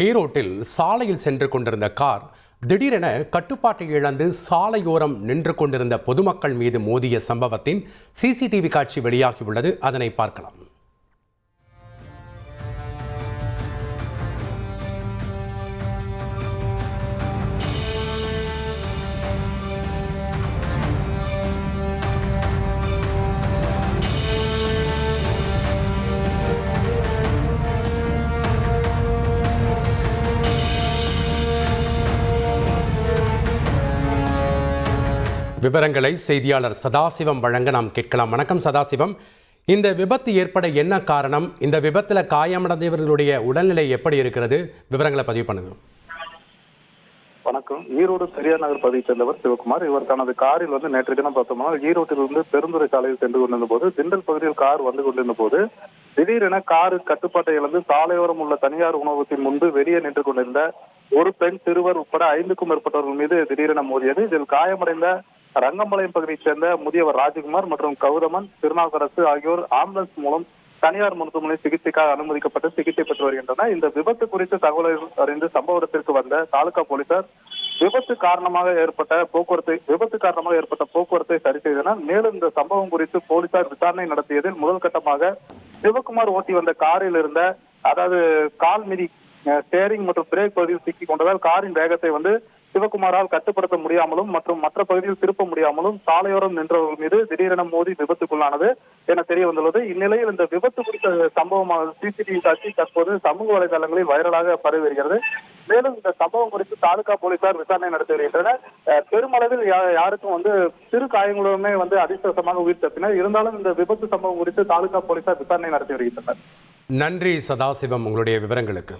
ஈரோட்டில் சாலையில் சென்று கொண்டிருந்த கார் திடீரென கட்டுப்பாட்டை இழந்து சாலையோரம் நின்று கொண்டிருந்த பொதுமக்கள் மீது மோதிய சம்பவத்தின் சிசிடிவி காட்சி வெளியாகியுள்ளது. அதனை பார்க்கலாம். விவரங்களை செய்தியாளர் சதாசிவம் வழங்க நாம் கேட்கலாம். வணக்கம் சதாசிவம், இந்த விபத்து ஏற்பட என்ன காரணம்? இந்த விபத்தில் காயமடைந்தவர்களுடைய உடல்நிலை எப்படி இருக்கிறது? விவரங்களை பதிவு பண்ணுங்க. வணக்கம். ஈரோடு பெரியார் நகர் பகுதியை சேர்ந்தவர் சிவகுமார். இவர் தனது காரில் நேற்று தினம் பார்த்தோம்னா ஈரோட்டிலிருந்து பெருந்துறை சாலையில் சென்று கொண்டிருந்த போது, திண்டல் பகுதியில் கார் வந்து கொண்டிருந்த போது திடீரென காரு கட்டுப்பாட்டை இழந்து சாலையோரம் உள்ள தனியார் உணவகத்தின் முன்பு வெளியே நின்று கொண்டிருந்த ஒரு பெண், சிறுவர் உட்பட 5க்கும் மேற்பட்டவர்கள் மீது திடீரென மோதியது. இதில் காயமடைந்த ரங்கம்பாளையம் பகுதியைச் சேர்ந்த முதியவர் ராஜகுமார் மற்றும் கௌதமன், திருநாவுக்கரசு ஆகியோர் ஆம்புலன்ஸ் மூலம் தனியார் மருத்துவமனை சிகிச்சைக்காக அனுமதிக்கப்பட்டு சிகிச்சை பெற்று வருகின்றனர். இந்த விபத்து குறித்து தகவல் அறிந்து சம்பவ இடத்திற்கு வந்த தாலுகா போலீசார் விபத்து காரணமாக ஏற்பட்ட போக்குவரத்தை சரி செய்தனர். மேலும் இந்த சம்பவம் குறித்து போலீசார் விசாரணை நடத்தியதில் முதல் கட்டமாக சிவகுமார் ஓட்டி வந்த காரில் இருந்த கால் மிதி ஸ்டேரிங் மற்றும் பிரேக் பகுதியில் சிக்கிக் கொண்டதால் காரின் வேகத்தை சிவகுமாரால் கட்டுப்படுத்த முடியாமலும் மற்றும் மற்ற பகுதியில் திருப்ப முடியாமலும் சாலையோரம் நின்றவர்கள் மீது திடீரென மோதி விபத்துக்குள்ளானது என தெரிய வந்துள்ளது. இந்நிலையில் இந்த விபத்து குறித்த சம்பவமான சிசிடிவி காட்சி தற்போது சமூக வலைதளங்களில் வைரலாக பரவி வருகிறது. மேலும் இந்த சம்பவம் குறித்து தாலுகா போலீசார் விசாரணை நடத்தி வருகின்றனர். பெருமளவில் யாருக்கும் சிறு காயங்களுமே அதிர்ஷ்டவசமாக உயிர் தப்பினர். இருந்தாலும் இந்த விபத்து சம்பவம் குறித்து தாலுகா போலீசார் விசாரணை நடத்தி வருகின்றனர். நன்றி சதாசிவம், உங்களுடைய விவரங்களுக்கு.